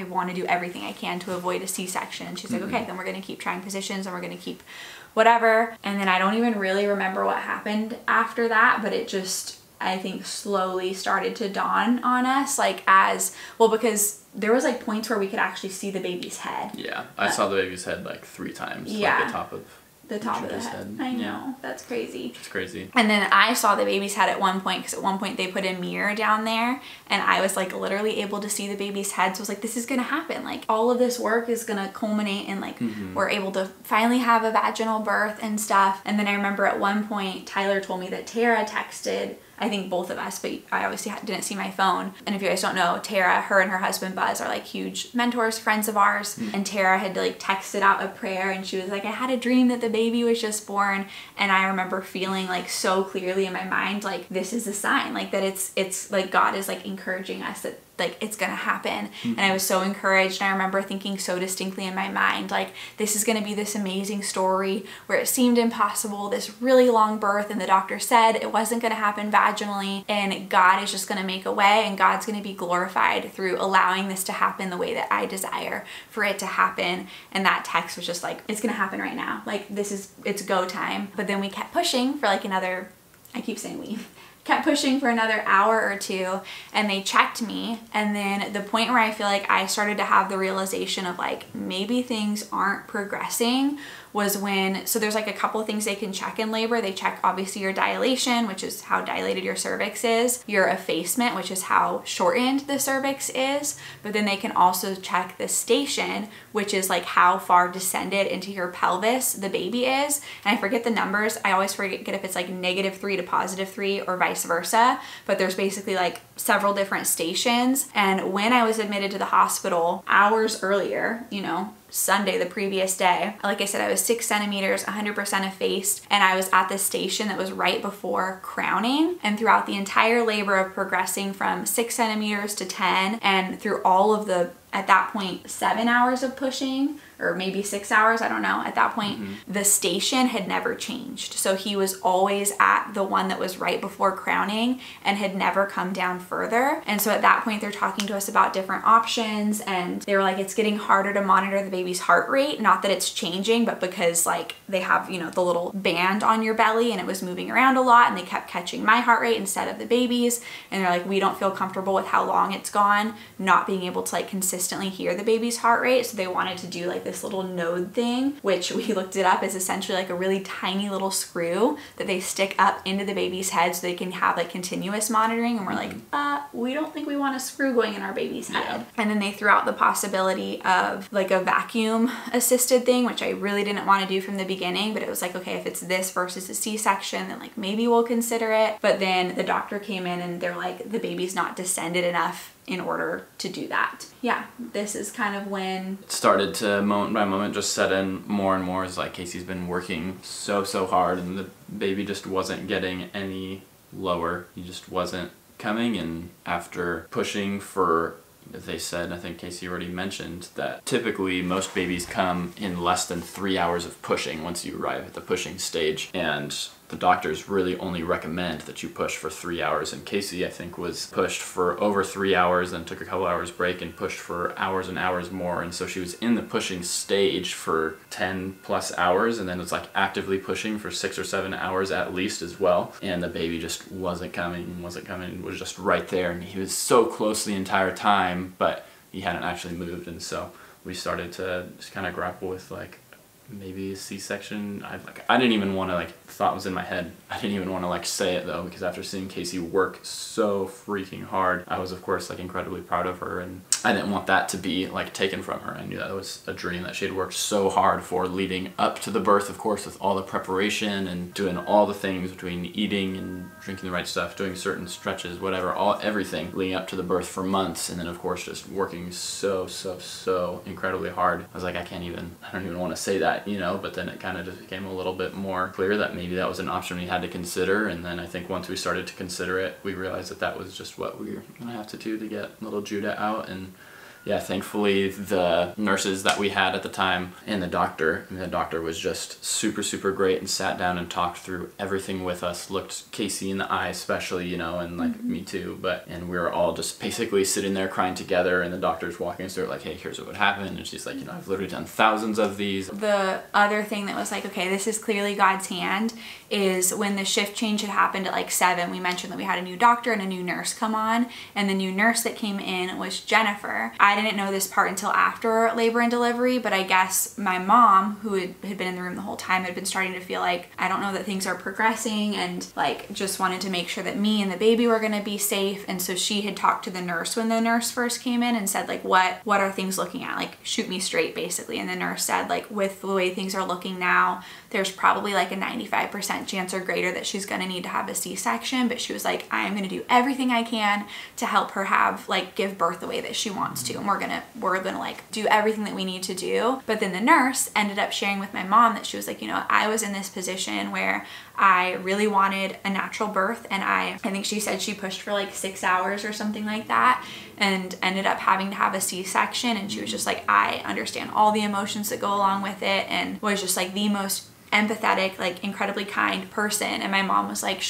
want to do everything I can to avoid a C-section. And she's like, okay, then we're going to keep trying positions, and we're going to keep whatever. And then I don't even really remember what happened after that, but it just, I think, slowly started to dawn on us, like as well, because there was like points where we could actually see the baby's head. Yeah, I saw the baby's head like 3 times. Yeah. Like the top of the head. I know, that's crazy. It's crazy. And then I saw the baby's head at one point, because at one point they put a mirror down there, and I was like literally able to see the baby's head. So I was like, this is gonna happen. Like all of this work is gonna culminate in like we're able to finally have a vaginal birth and stuff. And then I remember at one point Tyler told me that Tara texted, I think both of us, but I obviously didn't see my phone. And if you guys don't know, Tara, her and her husband Buzz are like huge mentors, friends of ours. And Tara had like texted out a prayer, and she was like, I had a dream that the baby was just born. And I remember feeling like so clearly in my mind, like this is a sign, like that it's like God is like encouraging us that like it's gonna happen. And I was so encouraged. And I remember thinking so distinctly in my mind, like this is gonna be this amazing story where it seemed impossible, this really long birth, and the doctor said it wasn't gonna happen vaginally, and God is just gonna make a way, and God's gonna be glorified through allowing this to happen the way that I desire for it to happen. And that text was just like, it's gonna happen right now, like it's go time. But then we kept pushing for like another, I keep saying we kept pushing for another hour or 2, and they checked me. And then the point where I feel like I started to have the realization of like maybe things aren't progressing was when, so there's like a couple of things they can check in labor. They check obviously your dilation, which is how dilated your cervix is, your effacement, which is how shortened the cervix is, but then they can also check the station, which is like how far descended into your pelvis the baby is. And I forget the numbers. I always forget if it's like -3 to +3 or vice versa, but there's basically like several different stations. And when I was admitted to the hospital hours earlier, you know, Sunday, the previous day, like I said, I was 6 centimeters, 100% effaced, and I was at the station that was right before crowning. And throughout the entire labor of progressing from 6 centimeters to 10, and through all of the, at that point, 7 hours of pushing, or maybe 6 hours, I don't know. At that point, the station had never changed. So he was always at the one that was right before crowning and had never come down further. And so at that point, they're talking to us about different options, and they were like, it's getting harder to monitor the baby's heart rate. Not that it's changing, but because like they have, you know, the little band on your belly and it was moving around a lot, and they kept catching my heart rate instead of the baby's. And they're like, we don't feel comfortable with how long it's gone, not being able to like consistently hear the baby's heart rate. So they wanted to do like this little node thing, which we looked it up, is essentially like a really tiny little screw that they stick up into the baby's head so they can have like continuous monitoring. And we're like, we don't think we want a screw going in our baby's head. And then they threw out the possibility of like a vacuum assisted thing, which I really didn't want to do from the beginning, but it was like, okay, if it's this versus a C-section, then like maybe we'll consider it. But then the doctor came in and they're like, the baby's not descended enough in order to do that. Yeah, this is kind of when it started to moment by moment just set in more and more. As like Kaci's been working so hard, and the baby just wasn't getting any lower. He just wasn't coming. And after pushing for, as they said, I think Kaci already mentioned, that typically most babies come in less than 3 hours of pushing once you arrive at the pushing stage. And the doctors really only recommend that you push for 3 hours. And Kaci, I think, was pushed for over 3 hours, then took a couple hours break and pushed for hours and hours more. And so she was in the pushing stage for 10+ hours, and then was like actively pushing for 6 or 7 hours at least as well. And the baby just wasn't coming, was just right there. And he was so close the entire time, but he hadn't actually moved. And so we started to just kind of grapple with like, maybe a C-section. I didn't even want to, like, thought was in my head. I didn't even want to like say it though, because after seeing Kaci work so freaking hard, I was of course like incredibly proud of her, and I didn't want that to be like taken from her. I knew that was a dream that she had worked so hard for leading up to the birth, of course, with all the preparation and doing all the things between eating and drinking the right stuff, doing certain stretches, whatever, everything leading up to the birth for months, and then of course just working so incredibly hard. I was like, I don't even want to say that, you know, but then it kind of just became a little bit more clear that maybe that was an option we had to consider. And then I think once we started to consider it, we realized that that was just what we were gonna have to do to get little Judah out. And yeah, thankfully the nurses that we had at the time and the doctor was just super great, and sat down and talked through everything with us, looked Kaci in the eye especially, you know, and like me too, and we were all just basically sitting there crying together, and the doctor's walking us through like, hey, here's what would happen. And she's like, you know, I've literally done thousands of these. The other thing that was like, okay, this is clearly God's hand, is when the shift change had happened at like 7, we mentioned that we had a new doctor and a new nurse come on, and the new nurse that came in was Jennifer. I didn't know this part until after labor and delivery, but I guess my mom, who had been in the room the whole time, had been starting to feel like, I don't know that things are progressing, and like just wanted to make sure that me and the baby were going to be safe. And so she had talked to the nurse when the nurse first came in and said like, what are things looking at? Like, shoot me straight basically. And the nurse said like, with the way things are looking now, there's probably like a 95% chance or greater that she's going to need to have a C-section. But she was like, I am going to do everything I can to help her give birth the way that she wants to, and we're gonna like do everything that we need to do. But then the nurse ended up sharing with my mom that she was like, you know, I was in this position where I really wanted a natural birth, and I think she said she pushed for like 6 hours or something like that, and ended up having to have a C-section. And she was just like, I understand all the emotions that go along with it, and was just like the most empathetic, like incredibly kind person. And my mom was like,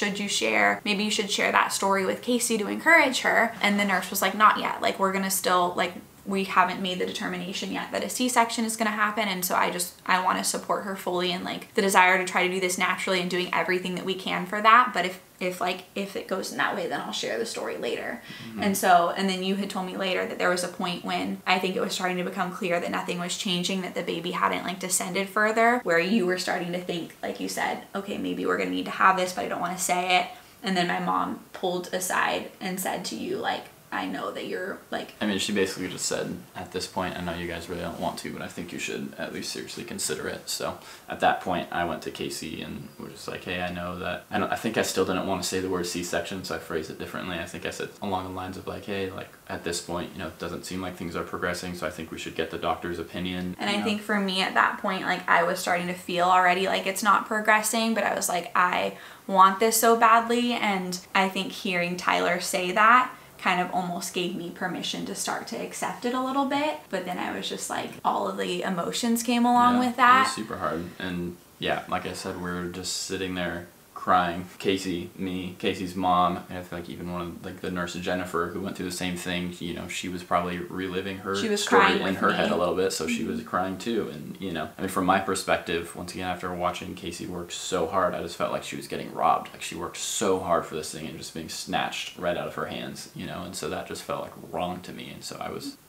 maybe you should share that story with Kaci to encourage her. And the nurse was like, not yet, like we're gonna still like we haven't made the determination yet that a C-section is going to happen. And so I want to support her fully in like the desire to try to do this naturally and doing everything that we can for that. But if it goes in that way, then I'll share the story later. And then you had told me later that there was a point when I think it was starting to become clear that nothing was changing, that the baby hadn't like descended further, where you were starting to think, like you said, okay, maybe we're going to need to have this, but I don't want to say it. And then my mom pulled aside and said to you, like, I know that you're like... I mean, she basically just said, at this point, I know you guys really don't want to, but I think you should at least seriously consider it. So at that point, I went to Kaci and was just like, hey, I know that... I think I still didn't want to say the word C-section, so I phrased it differently. I think I said along the lines of like, hey, like, at this point, you know, it doesn't seem like things are progressing, so I think we should get the doctor's opinion. And I think for me at that point, like, I was starting to feel already like it's not progressing, but I was like, I want this so badly. And I think hearing Tyler say that kind of almost gave me permission to start to accept it a little bit. But then I was just like, all of the emotions came along with that. It was super hard. And yeah, like I said, we were just sitting there crying. Kaci, me, Kaci's mom, and I feel like even one of like the nurse Jennifer, who went through the same thing, you know, she was probably reliving her story in her head a little bit, so she was crying too. And you know, I mean, from my perspective, once again, after watching Kaci work so hard, I just felt like she was getting robbed. Like she worked so hard for this thing and just being snatched right out of her hands, you know. And so that just felt like wrong to me. And so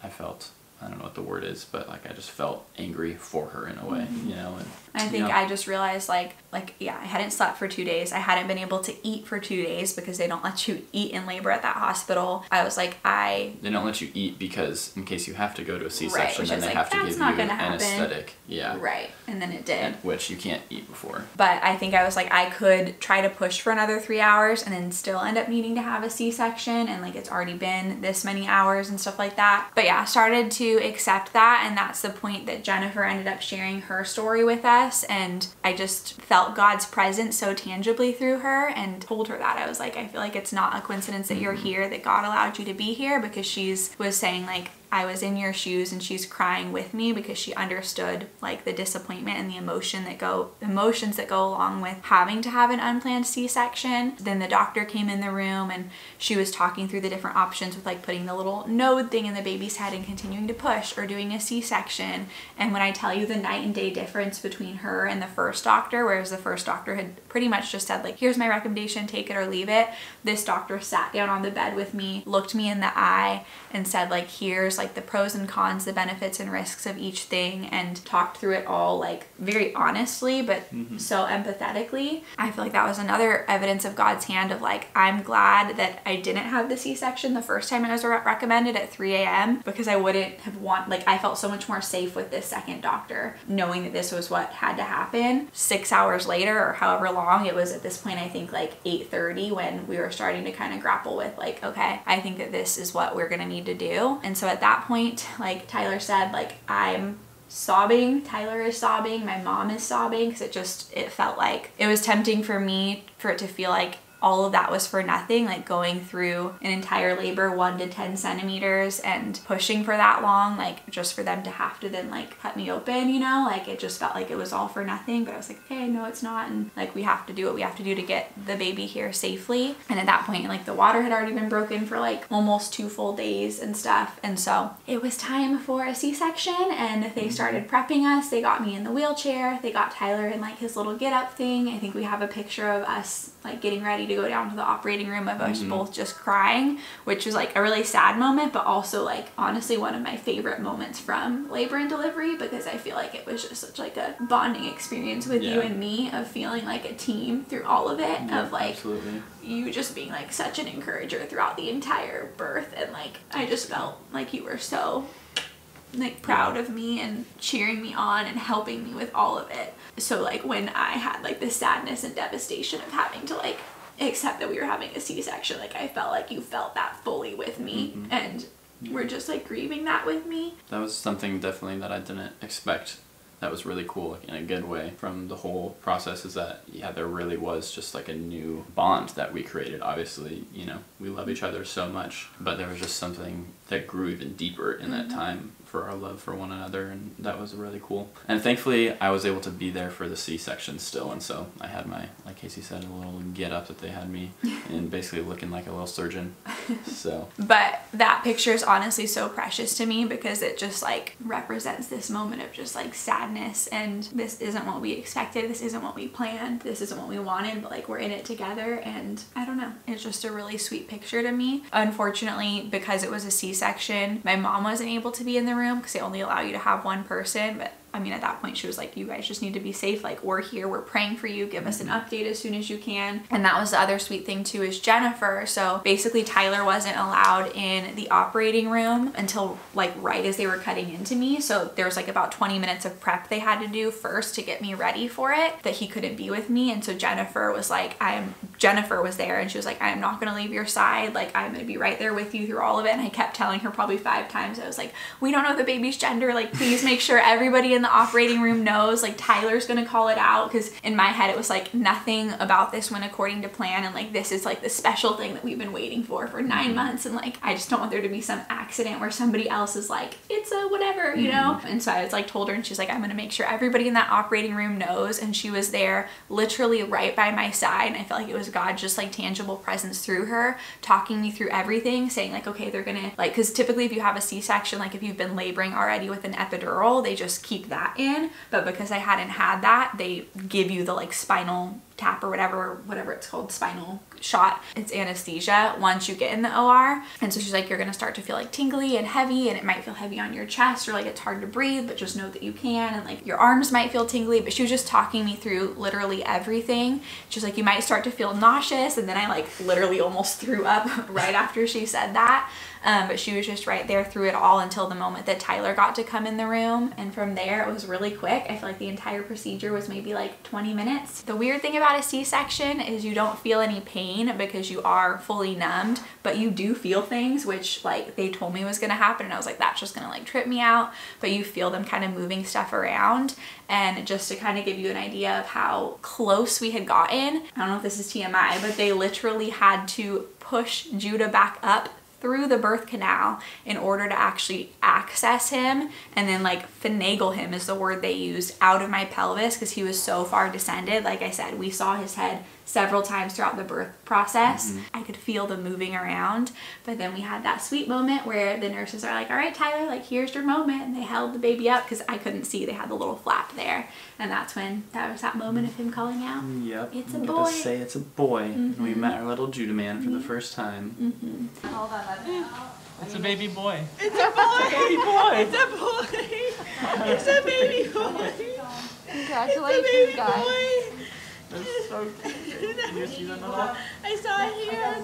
I felt, I don't know what the word is, but like I just felt angry for her in a way, you know. And I think I just realized like yeah, I hadn't slept for 2 days. I hadn't been able to eat for 2 days because they don't let you eat in labor at that hospital. I was like, they don't let you eat because in case you have to go to a C-section, right, then they have to give you an anesthetic. Yeah. Right. And then it did. Which you can't eat before. But I think I was like, I could try to push for another 3 hours and then still end up needing to have a C-section, and like it's already been this many hours and stuff like that. But yeah, I started to accept that, and that's the point that Jennifer ended up sharing her story with us, and I just felt God's presence so tangibly through her and told her that. I was like, I feel like it's not a coincidence that you're here, that God allowed you to be here, because she was saying like, I was in your shoes, and she's crying with me because she understood like the disappointment and the emotions that go along with having to have an unplanned C-section. Then the doctor came in the room and she was talking through the different options with like putting the little node thing in the baby's head and continuing to push, or doing a C-section. And when I tell you the night and day difference between her and the first doctor, whereas the first doctor had pretty much just said like, here's my recommendation, take it or leave it, this doctor sat down on the bed with me, looked me in the eye, and said like, here's like the pros and cons, the benefits and risks of each thing, and talked through it all like very honestly, but so empathetically. I feel like that was another evidence of God's hand of like, I'm glad that I didn't have the C-section the first time it was recommended at 3 a.m. because I wouldn't have I felt so much more safe with this second doctor knowing that this was what had to happen. 6 hours later, or however long it was at this point, I think like 8:30, when we were starting to kind of grapple with like, okay, I think that this is what we're gonna need to do. And so at that point, like Tyler said, like, I'm sobbing, Tyler is sobbing, my mom is sobbing, because it felt like it was tempting for me for it to feel like all of that was for nothing, like going through an entire labor 1 to 10 centimeters and pushing for that long, like just for them to have to then like cut me open, you know, like it just felt like it was all for nothing. But I was like, okay, no, it's not, and like we have to do what we have to do to get the baby here safely. And at that point, like the water had already been broken for like almost 2 full days and stuff, and so it was time for a C-section. And they started prepping us. They got me in the wheelchair, they got Tyler in like his little get up thing. I think we have a picture of us like getting ready to go down to the operating room of us both just crying, which was like a really sad moment, but also like honestly one of my favorite moments from labor and delivery, because I feel like it was just such like a bonding experience with you and me, of feeling like a team through all of it, of like you just being like such an encourager throughout the entire birth. And like I just felt like you were so like proud of me and cheering me on and helping me with all of it. So like when I had like the sadness and devastation of having to like accept that we were having a C-section, like I felt like you felt that fully with me, and we're just like grieving that with me. That was something definitely that I didn't expect. That was really cool, like, in a good way, from the whole process, is that, yeah, there really was just like a new bond that we created. Obviously, you know, we love each other so much, but there was just something that grew even deeper in that time for our love for one another, and that was really cool. And thankfully I was able to be there for the C-section still, and so I had my, like Kaci said, a little get up that they had me in, basically looking like a little surgeon. So but that picture is honestly so precious to me because it just like represents this moment of just like sadness, and this isn't what we expected, this isn't what we planned, this isn't what we wanted, but like we're in it together. And I don't know, it's just a really sweet picture to me. Unfortunately, because it was a C-section, my mom wasn't able to be in the room because they only allow you to have one person. But I mean, at that point she was like, you guys just need to be safe, like we're here, we're praying for you, give us an update as soon as you can. And that was the other sweet thing too, is Jennifer. So basically Tyler wasn't allowed in the operating room until like right as they were cutting into me. So there was like about 20 minutes of prep they had to do first to get me ready for it, that he couldn't be with me. And so Jennifer was like, Jennifer was there, and she was like, I am not gonna leave your side, like I'm gonna be right there with you through all of it. And I kept telling her probably 5 times, I was like, we don't know the baby's gender, like please make sure everybody in the operating room knows, like Tyler's gonna call it out. Because in my head it was like, nothing about this went according to plan, and like this is like the special thing that we've been waiting for 9 months, and like I just don't want there to be some accident where somebody else is like, it's a whatever, you know. And so I was like, told her, and she's like, I'm gonna make sure everybody in that operating room knows. And she was there literally right by my side, and I felt like it was God just like tangible presence through her, talking me through everything, saying like, okay, they're gonna like, because typically if you have a C-section, like if you've been laboring already with an epidural, they just keep that in. But because I hadn't had that, they give you the like spinal tap or whatever it's called, spinal shot. It's anesthesia once you get in the OR. And so she's like, you're gonna start to feel like tingly and heavy, and it might feel heavy on your chest, or like it's hard to breathe, but just know that you can. And like your arms might feel tingly. But she was just talking me through literally everything. She's like, you might start to feel nauseous. And then I like literally almost threw up right after she said that. But she was just right there through it all until the moment that Tyler got to come in the room. And from there, it was really quick. I feel like the entire procedure was maybe like 20 minutes. The weird thing about a C-section is you don't feel any pain because you are fully numbed, but you do feel things, which like they told me was gonna happen. And I was like, that's just gonna like trip me out. But you feel them kind of moving stuff around. And just to kind of give you an idea of how close we had gotten, I don't know if this is TMI, but they literally had to push Judah back up through the birth canal in order to actually access him, and then like finagle him is the word they used, out of my pelvis, because he was so far descended. Like I said, we saw his head several times throughout the birth process. I could feel them moving around. But then we had that sweet moment where the nurses are like, all right, Tyler, like here's your moment. And they held the baby up because I couldn't see. They had the little flap there. And that's when that was that moment of him calling out. Yep. It's a I'm boy. gonna say it's a boy. We met our little Judah man for the first time. Hold on. It's a baby boy. It's a boy. It's a boy. It's a baby boy. Congratulations, guys. That's so cute. Can you see that at all? I saw it here.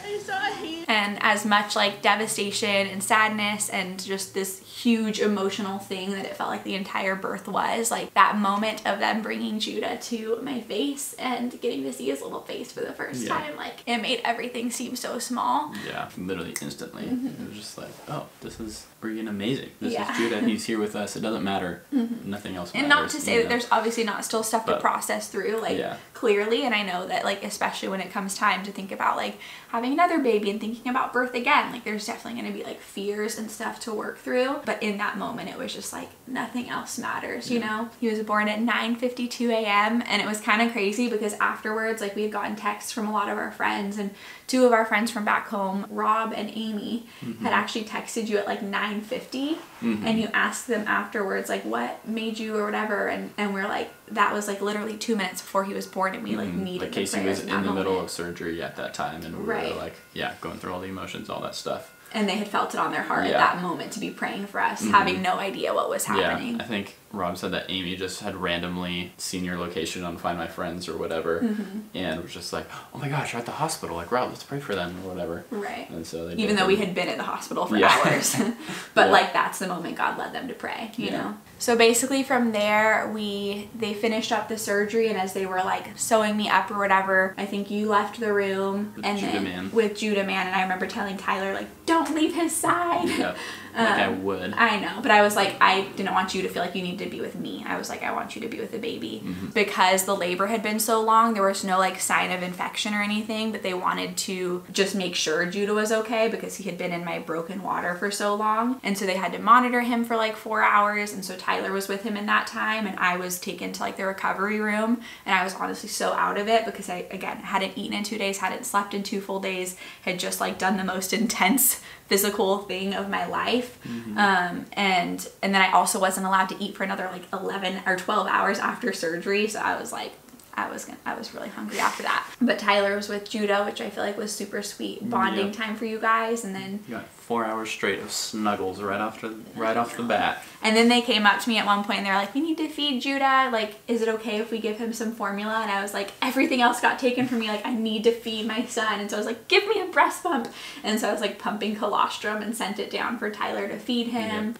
I saw it here. And as much like devastation and sadness and just this huge emotional thing that it felt like the entire birth was, like that moment of them bringing Judah to my face and getting to see his little face for the first time, like it made everything seem so small. Yeah, literally instantly. It was just like, oh, this is freaking amazing. This is Judah. He's here with us. It doesn't matter. Nothing else matters. And not to say that there's obviously not still stuff to process through, like clearly. And I know that like, especially when it comes time to think about like having another baby and thinking about birth again, like there's definitely going to be like fears and stuff to work through. But in that moment, it was just like nothing else matters, you know? He was born at 9:52 a.m. and it was kind of crazy because afterwards, like we had gotten texts from a lot of our friends, and 2 of our friends from back home, Rob and Amy, had actually texted you at like 9:50 and you asked them afterwards, like what made you or whatever, and we're like, that was like literally 2 minutes before he was born, and we like needed Kaci the prayers was in in that the moment. middle of surgery at that time, and we were like, going through all the emotions, all that stuff. And they had felt it on their heart at that moment to be praying for us, having no idea what was happening. Yeah, I think Rob said that Amy just had randomly seen your location on Find My Friends or whatever, and was just like, oh my gosh, you're at the hospital, like, Rob, let's pray for them or whatever. Right. And so they even though we had been at the hospital for hours. But like that's the moment God led them to pray, you know? So basically from there, they finished up the surgery, and as they were like sewing me up or whatever, I think you left the room with Judah Man, and I remember telling Tyler like, don't leave his side. I would. I know, but I was like, I didn't want you to feel like you need to be with me. I was like, I want you to be with the baby. Because the labor had been so long, there was no like sign of infection or anything, but they wanted to just make sure Judah was okay because he had been in my broken water for so long. And so they had to monitor him for like 4 hours. And so Tyler was with him in that time, and I was taken to like the recovery room, and I was honestly so out of it because I, again, hadn't eaten in 2 days, hadn't slept in 2 full days, had just like done the most intense physical thing of my life. And then I also wasn't allowed to eat for another like 11 or 12 hours after surgery. So I was like, I was really hungry after that. But Tyler was with Judah, which I feel like was super sweet bonding time for you guys. And then you got 4 hours straight of snuggles right off the bat. And then they came up to me at one point and they were like, we need to feed Judah. Like, is it okay if we give him some formula? And I was like, everything else got taken from me. Like, I need to feed my son. And so I was like, give me a breast pump. And so I was like pumping colostrum and sent it down for Tyler to feed him.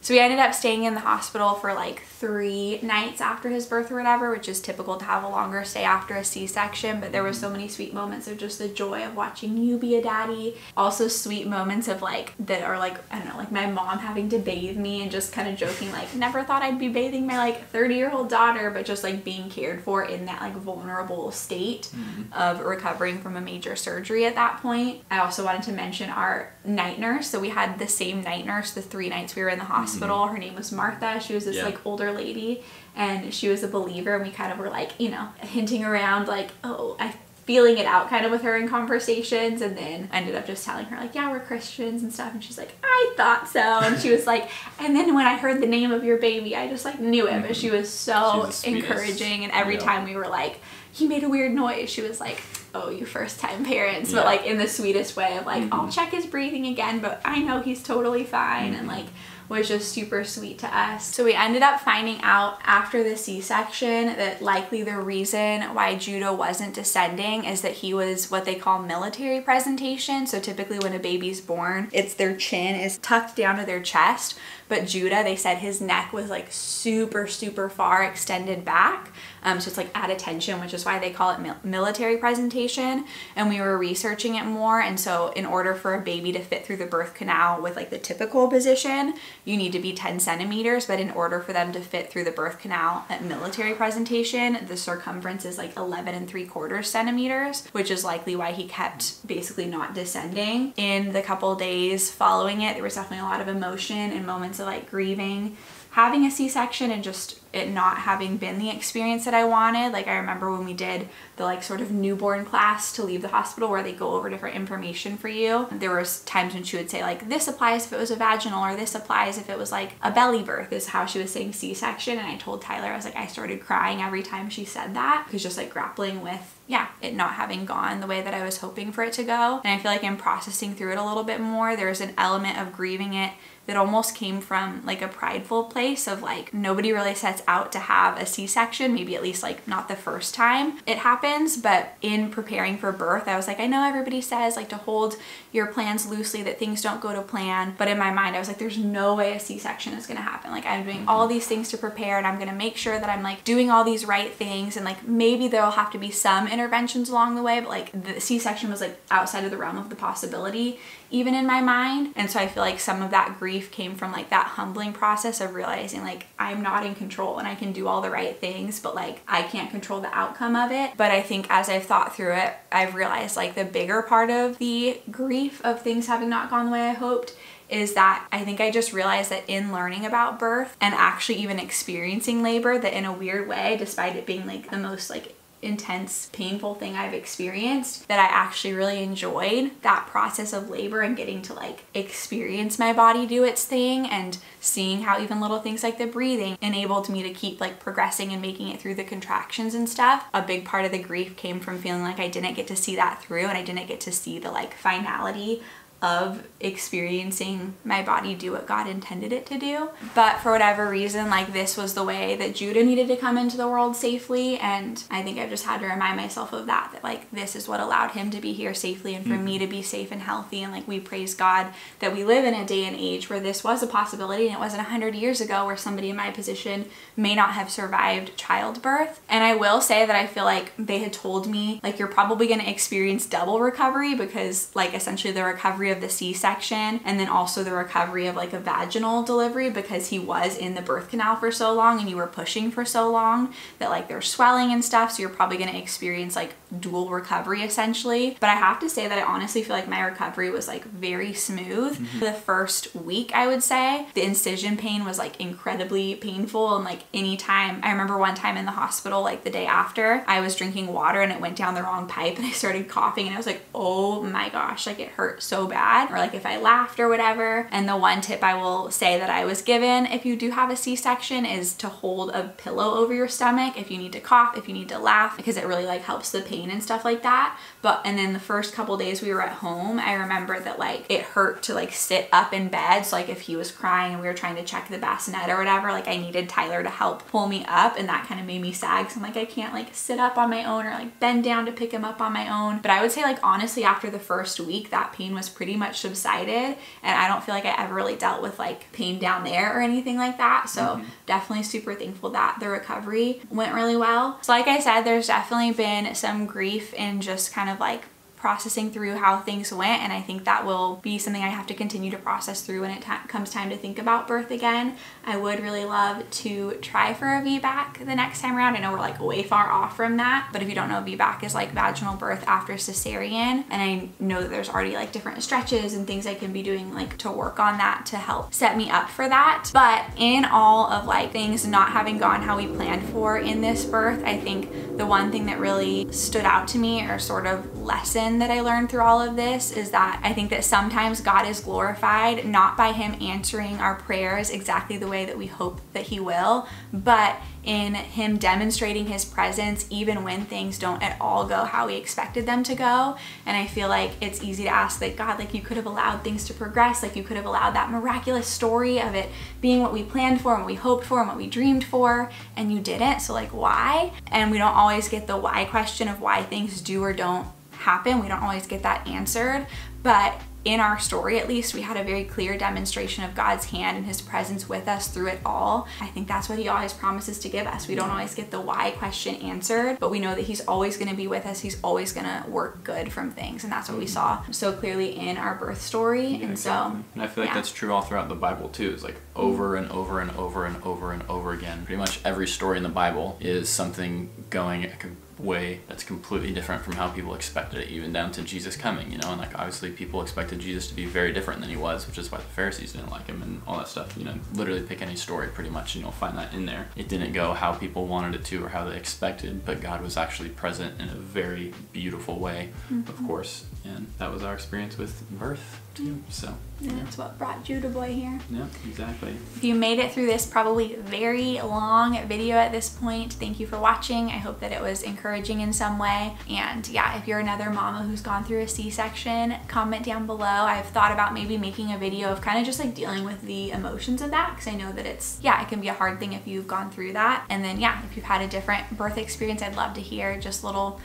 So we ended up staying in the hospital for like 3 nights after his birth or whatever, which is typical to have a longer stay after a C-section, but there were so many sweet moments of just the joy of watching you be a daddy. Also sweet moments of like, that are like, I don't know, like my mom having to bathe me and just kind of joking like, never thought I'd be bathing my like 30-year-old daughter, but just like being cared for in that like vulnerable state of recovering from a major surgery at that point. I also wanted to mention our night nurse. So we had the same night nurse the 3 nights we were in the hospital. Her name was Martha. She was this like older lady, and she was a believer, and we kind of were like, you know, hinting around like, oh, I feeling it out kind of with her in conversations. And then I ended up just telling her like, yeah, we're Christians and stuff. And she's like, I thought so. And she was like, and then when I heard the name of your baby, I just like knew it. But she was so encouraging. And every time we were like, he made a weird noise, she was like, oh, you first time parents, but like in the sweetest way of like, I'll check his breathing again, but I know he's totally fine. And like was just super sweet to us. So we ended up finding out after the C-section that likely the reason why Judah wasn't descending is that he was what they call military presentation. So typically when a baby's born, it's their chin is tucked down to their chest, but Judah, they said his neck was like super far extended back. So it's like at attention, which is why they call it military presentation. And we were researching it more. And so in order for a baby to fit through the birth canal with like the typical position, you need to be 10 centimeters. But in order for them to fit through the birth canal at military presentation, the circumference is like 11 3/4 centimeters, which is likely why he kept basically not descending. In the couple days following it, there was definitely a lot of emotion and moments of like grieving having a C-section and just it not having been the experience that I wanted. Like I remember when we did the like sort of newborn class to leave the hospital where they go over different information for you. There was times when she would say like, this applies if it was a vaginal, or this applies if it was like a belly birth, is how she was saying C-section. And I told Tyler, I was like, I started crying every time she said that, because just like grappling with, yeah, it not having gone the way that I was hoping for it to go. And I feel like I'm processing through it a little bit more. There's an element of grieving it that almost came from like a prideful place of like, nobody really sets out to have a C-section, maybe at least like not the first time it happens. But in preparing for birth, I was like, I know everybody says like to hold your plans loosely, that things don't go to plan. But in my mind, I was like, there's no way a C-section is gonna happen. Like I'm doing all these things to prepare, and I'm gonna make sure that I'm like doing all these right things. And like maybe there'll have to be some interventions along the way, but like the C-section was like outside of the realm of the possibility, even in my mind. And so I feel like some of that grief came from like that humbling process of realizing like I'm not in control, and I can do all the right things, but like I can't control the outcome of it. But I think as I've thought through it, I've realized like the bigger part of the grief of things having not gone the way I hoped is that I think I just realized that in learning about birth and actually even experiencing labor, that in a weird way, despite it being like the most like intense, painful thing I've experienced, that I actually really enjoyed that process of labor and getting to like experience my body do its thing, and seeing how even little things like the breathing enabled me to keep like progressing and making it through the contractions and stuff. A big part of the grief came from feeling like I didn't get to see that through, and I didn't get to see the like finality of experiencing my body do what God intended it to do. But for whatever reason, like this was the way that Judah needed to come into the world safely. And I think I've just had to remind myself of that, that like this is what allowed him to be here safely and for me to be safe and healthy. And like we praise God that we live in a day and age where this was a possibility, and it wasn't 100 years ago where somebody in my position may not have survived childbirth. And I will say that I feel like they had told me like, you're probably going to experience double recovery, because like essentially the recovery of the C-section and then also the recovery of like a vaginal delivery, because he was in the birth canal for so long and you were pushing for so long that like there's swelling and stuff, so you're probably going to experience like dual recovery essentially. But I have to say that I honestly feel like my recovery was like very smooth. For the first week, I would say the incision pain was like incredibly painful, and like anytime, I remember one time in the hospital, like the day after, I was drinking water and it went down the wrong pipe and I started coughing and I was like, oh my gosh, like it hurt so bad. Or like if I laughed or whatever. And the one tip I will say that I was given if you do have a C-section is to hold a pillow over your stomach if you need to cough, if you need to laugh, because it really like helps the pain and stuff like that. And then the first couple days we were at home, I remember that like it hurt to like sit up in bed. So like if he was crying and we were trying to check the bassinet or whatever, like I needed Tyler to help pull me up, and that kind of made me sag. So I'm like, I can't like sit up on my own or like bend down to pick him up on my own. But I would say like honestly after the first week that pain was pretty much subsided, and I don't feel like I ever really dealt with like pain down there or anything like that. So definitely super thankful that the recovery went really well. So like I said, there's definitely been some grief in just kind of like processing through how things went, and I think that will be something I have to continue to process through when it comes time to think about birth again. I would really love to try for a VBAC the next time around. I know we're like way far off from that, but if you don't know, VBAC is like vaginal birth after cesarean, and I know that there's already like different stretches and things I can be doing like to work on that to help set me up for that. But in all of like things not having gone how we planned for in this birth, I think the one thing that really stood out to me, or sort of lesson that I learned through all of this, is that I think that sometimes God is glorified not by him answering our prayers exactly the way that we hope that he will, but in him demonstrating his presence even when things don't at all go how we expected them to go. And I feel like it's easy to ask like, God, like you could have allowed things to progress, like you could have allowed that miraculous story of it being what we planned for and what we hoped for and what we dreamed for, and you didn't. So like why? And we don't always get the why question of why things do or don't happen. We don't always get that answered, but in our story, at least, we had a very clear demonstration of God's hand and his presence with us through it all. I think that's what he always promises to give us. We don't always get the why question answered, but we know that he's always going to be with us. He's always going to work good from things. And that's what we saw so clearly in our birth story. Yeah, and exactly. And I feel like that's true all throughout the Bible too. It's like over and over and over and over and over again. Pretty much every story in the Bible is something going way that's completely different from how people expected it, even down to Jesus coming, you know. And like obviously people expected Jesus to be very different than he was, which is why the Pharisees didn't like him and all that stuff. You know, literally pick any story pretty much and you'll find that in there. It didn't go how people wanted it to or how they expected, but God was actually present in a very beautiful way, of course. And that was our experience with birth too. So and that's what brought Judah Boy here. Yeah, exactly. If you made it through this probably very long video at this point, thank you for watching. I hope that it was encouraging in some way. And yeah, if you're another mama who's gone through a C-section, comment down below. I've thought about maybe making a video of kind of just like dealing with the emotions of that, because I know that it's, yeah, it can be a hard thing if you've gone through that. And then yeah, if you've had a different birth experience, I'd love to hear just little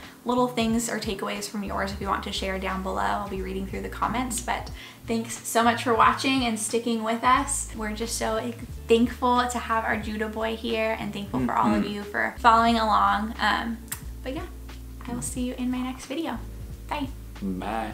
things or takeaways from yours if you want to share down below. I'll be reading through the comments. But thanks so much for watching and sticking with us. We're just so thankful to have our Judah Boy here, and thankful for all of you for following along. But yeah, I will see you in my next video. Bye. Bye.